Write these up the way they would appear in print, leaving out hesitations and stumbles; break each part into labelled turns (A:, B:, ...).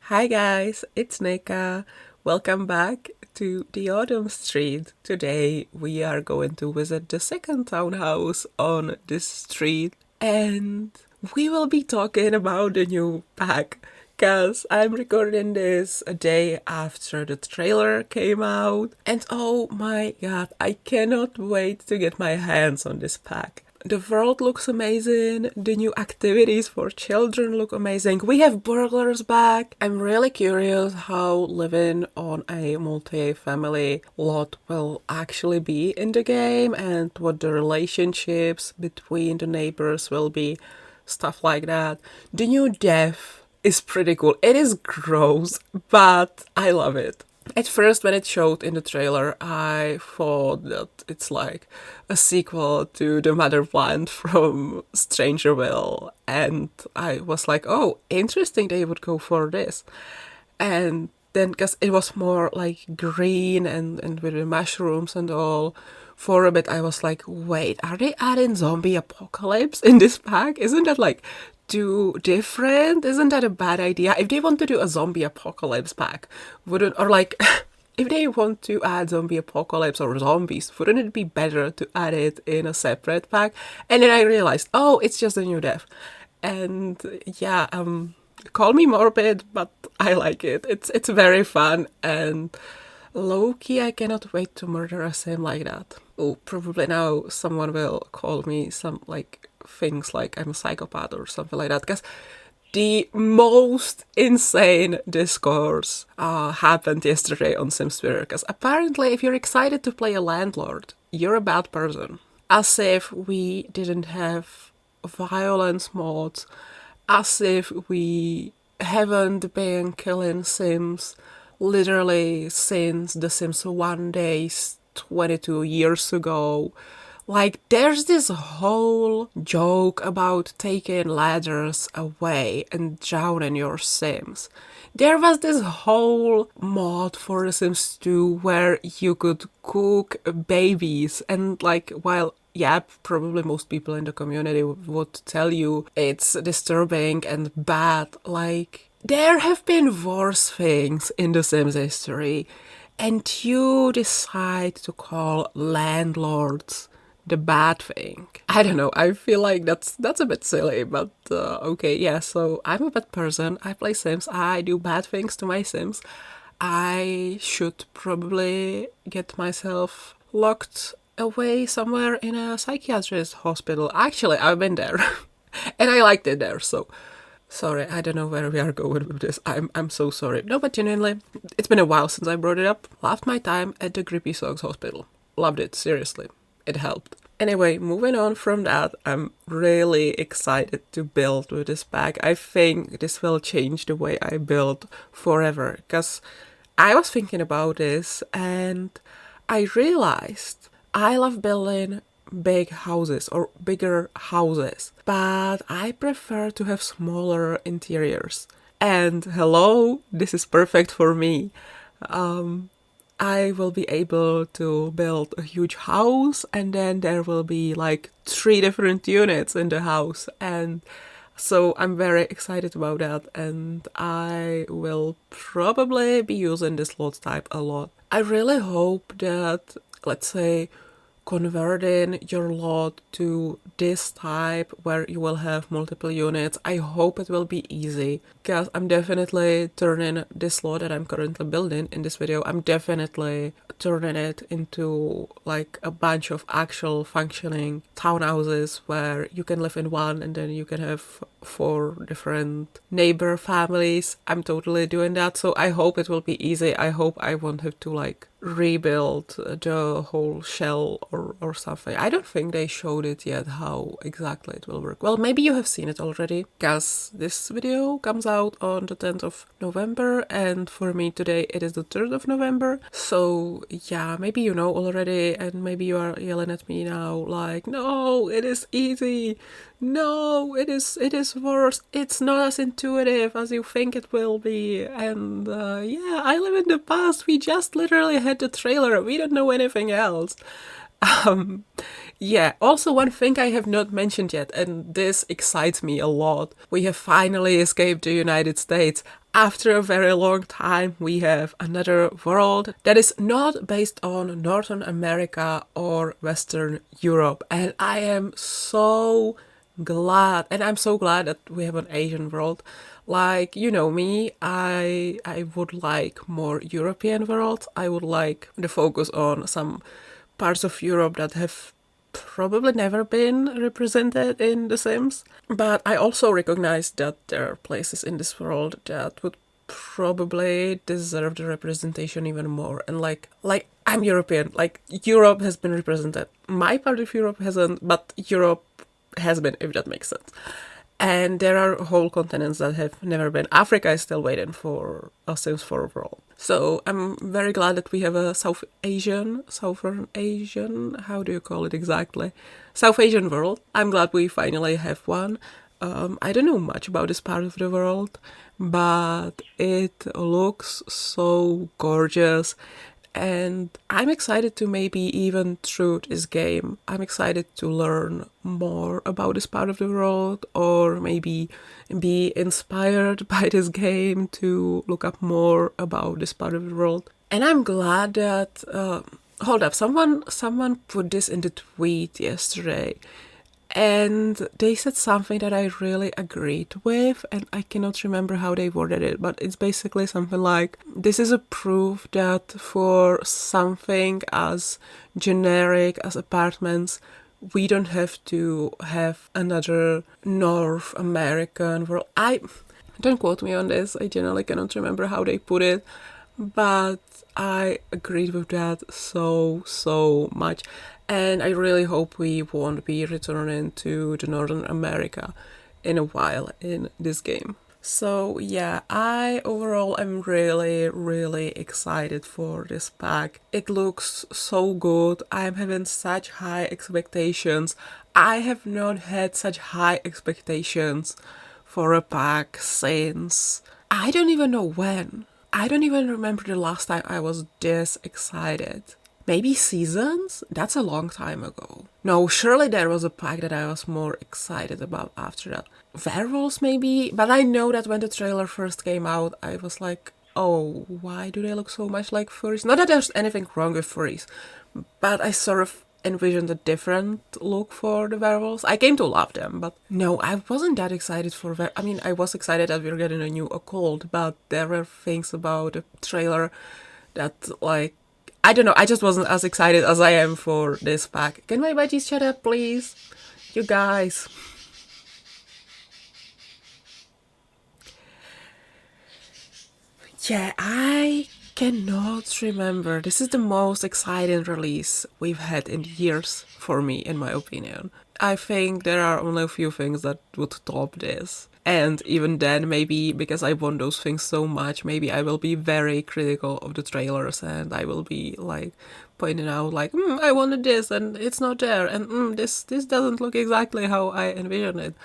A: Hi guys, it's Nika. Welcome back to the Autumn Street. Today we are going to visit the second townhouse on this street and we will be talking about the new pack because I'm recording this a day after the trailer came out and oh my god, I cannot wait to get my hands on this pack. The world looks amazing. The new activities for children look amazing. We have burglars back. I'm really curious how living on a multi-family lot will actually be in the game and what the relationships between the neighbors will be. Stuff like that. The new death is pretty cool. It is gross, but I love it. At first, when it showed in the trailer, I thought that it's like a sequel to the mother plant from Strangerville, and I was like, oh, interesting they would go for this. And then, because it was more like green and with the mushrooms and all, for a bit I was like, wait, are they adding zombie apocalypse in this pack? Isn't that like too different? Isn't that a bad idea? If they want to do a zombie apocalypse pack, wouldn't, or like, if they want to add zombie apocalypse or zombies, wouldn't it be better to add it in a separate pack? And then I realized, oh, it's just a new death. And yeah, call me morbid, but I like it. It's very fun and low-key, I cannot wait to murder a sim like that. Oh, probably now someone will call me some like things like I'm a psychopath or something like that, because the most insane discourse happened yesterday on SimSphere, because apparently if you're excited to play a landlord, you're a bad person. As if we didn't have violence mods, as if we haven't been killing Sims literally since The Sims 1 days 22 years ago. Like, there's this whole joke about taking ladders away and drowning your Sims. There was this whole mod for The Sims 2 where you could cook babies, and like, while yeah, probably most people in the community would tell you it's disturbing and bad, like, there have been worse things in The Sims history, and you decide to call landlords the bad thing. I don't know, I feel like that's a bit silly, but okay, yeah, so I'm a bad person, I play Sims, I do bad things to my Sims. I should probably get myself locked away somewhere in a psychiatrist hospital. Actually, I've been there and I liked it there, so sorry, I don't know where we are going with this. I'm so sorry. No, but genuinely, it's been a while since I brought it up. Loved my time at the Grippy Socks Hospital. Loved it, seriously. It helped. Anyway, moving on from that, I'm really excited to build with this pack. I think this will change the way I build forever, because I was thinking about this and I realized I love building big houses or bigger houses, but I prefer to have smaller interiors. And hello, this is perfect for me. I will be able to build a huge house and then there will be like 3 different units in the house, and so I'm very excited about that, and I will probably be using this lot type a lot. I really hope that, let's say, converting your lot to this type where you will have multiple units, I hope it will be easy, because I'm definitely turning this lot that I'm currently building in this video, I'm definitely turning it into like a bunch of actual functioning townhouses where you can live in one and then you can have 4 different neighbor families. I'm totally doing that, so I hope it will be easy. I hope I won't have to like rebuild the whole shell or something. I don't think they showed it yet how exactly it will work. Well, maybe you have seen it already, because this video comes out on the 10th of November and for me today it is the 3rd of November. So yeah, maybe you know already and maybe you are yelling at me now like, no, it is easy. No, it is worse. It's not as intuitive as you think it will be. And yeah, I live in the past. We just literally had the trailer. We don't know anything else. Um, Yeah, also one thing I have not mentioned yet, and this excites me a lot. We have finally escaped the United States. After a very long time, we have another world that is not based on Northern America or Western Europe. And I am so glad, and I'm so glad that we have an Asian world. Like, you know me, I would like more European worlds. I would like the focus on some parts of Europe that have probably never been represented in The Sims. But I also recognize that there are places in this world that would probably deserve the representation even more. And like I'm European, like Europe has been represented. My part of Europe hasn't, but Europe has been, if that makes sense. And there are whole continents that have never been. Africa is still waiting for a Sims 4 overall. So I'm very glad that we have a Southern Asian, how do you call it exactly? South Asian world. I'm glad we finally have one. I don't know much about this part of the world, but it looks so gorgeous. And I'm excited to maybe even through this game, I'm excited to learn more about this part of the world, or maybe be inspired by this game to look up more about this part of the world. And I'm glad that, hold up, someone put this in the tweet yesterday. And they said something that I really agreed with, and I cannot remember how they worded it, but it's basically something like, this is a proof that for something as generic as apartments, we don't have to have another North American world. Don't quote me on this, I generally cannot remember how they put it, but I agreed with that so much. And I really hope we won't be returning to the Northern America in a while in this game. So yeah, I overall am really excited for this pack. It looks so good. I'm having such high expectations. I have not had such high expectations for a pack since I don't even know when. I don't even remember the last time I was this excited. Maybe Seasons? That's a long time ago. No, surely there was a pack that I was more excited about after that. Werewolves maybe? But I know that when the trailer first came out, I was like, oh, why do they look so much like furries? Not that there's anything wrong with furries, but I sort of envisioned a different look for the werewolves. I came to love them, but no, I wasn't that excited for I mean, I was excited that we were getting a new occult, but there were things about the trailer that, like, I don't know, I just wasn't as excited as I am for this pack. Can my budgies shut up, please? You guys. Yeah, I cannot remember. This is the most exciting release we've had in years for me, in my opinion. I think there are only a few things that would top this. And even then, maybe because I want those things so much, maybe I will be very critical of the trailers and I will be like pointing out like, I wanted this and it's not there, and this doesn't look exactly how I envisioned it.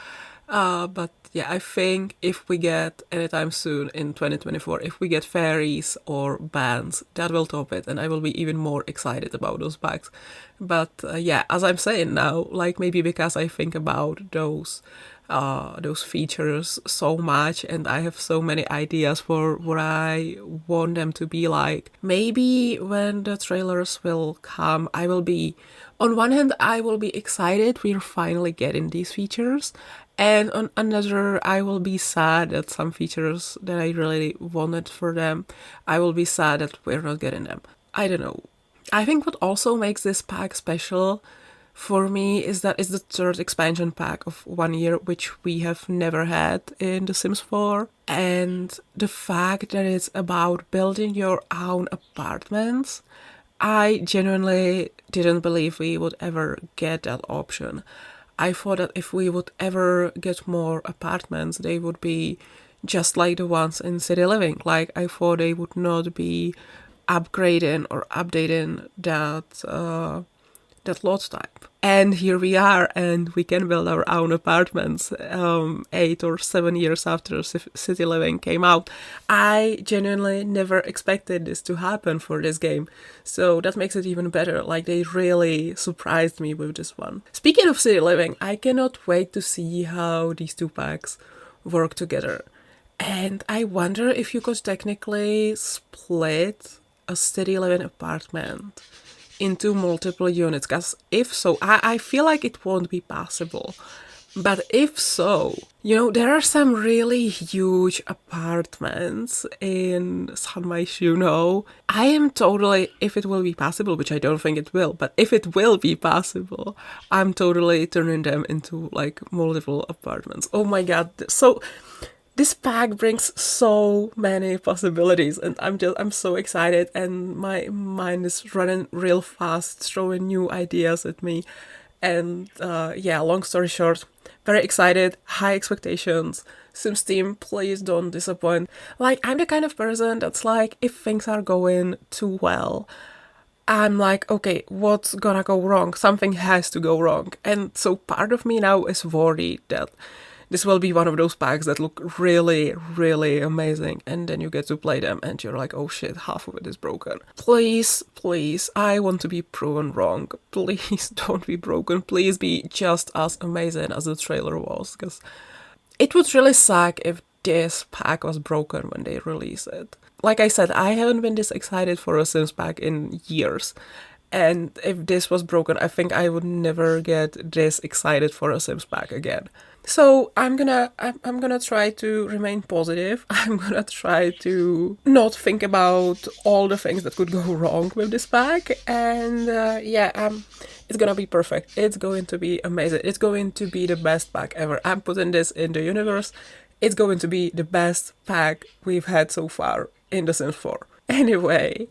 A: But yeah, I think if we get anytime soon in 2024, if we get fairies or bands, that will top it, and I will be even more excited about those packs. But yeah, as I'm saying now, like maybe because I think about those features so much, and I have so many ideas for what I want them to be like. Maybe when the trailers will come, I will be, on one hand, I will be excited we're finally getting these features, and on another, I will be sad that some features that I really wanted for them, I will be sad that we're not getting them. I don't know. I think what also makes this pack special for me is that it's the third expansion pack of 1 year, which we have never had in The Sims 4. And the fact that it's about building your own apartments, I genuinely didn't believe we would ever get that option. I thought that if we would ever get more apartments, they would be just like the ones in City Living. Like, I thought they would not be upgrading or updating that that load time. And here we are, and we can build our own apartments 8 or 7 years after City Living came out. I genuinely never expected this to happen for this game, so that makes it even better. Like, they really surprised me with this one. Speaking of City Living, I cannot wait to see how these two packs work together. And I wonder if you could technically split a City Living apartment into multiple units, because if so, I feel like it won't be possible. But if so, there are some really huge apartments in Sanmai. I am totally, if it will be possible, which I don't think it will, but if it will be possible, I'm totally turning them into like multiple apartments. Oh my god. So this pack brings so many possibilities, and I'm so excited, and my mind is running real fast, throwing new ideas at me. And long story short, very excited, high expectations. Sims team, please don't disappoint. Like, I'm the kind of person that's like, if things are going too well, I'm like, okay, what's gonna go wrong? Something has to go wrong. And so part of me now is worried that this will be one of those packs that look really, really amazing, and then you get to play them and you're like, oh shit, half of it is broken. Please, please, I want to be proven wrong. Please don't be broken. Please be just as amazing as the trailer was, because it would really suck if this pack was broken when they release it. Like I said, I haven't been this excited for a Sims pack in years. And if this was broken, I think I would never get this excited for a Sims pack again. So I'm gonna try to remain positive. I'm gonna try to not think about all the things that could go wrong with this pack. And it's gonna be perfect. It's going to be amazing. It's going to be the best pack ever. I'm putting this in the universe. It's going to be the best pack we've had so far in The Sims 4. Anyway,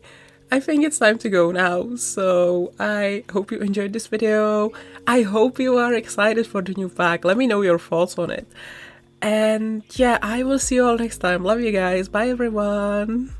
A: I think it's time to go now, so I hope you enjoyed this video. I hope you are excited for the new pack. Let me know your thoughts on it. And yeah, I will see you all next time. Love you guys. Bye everyone.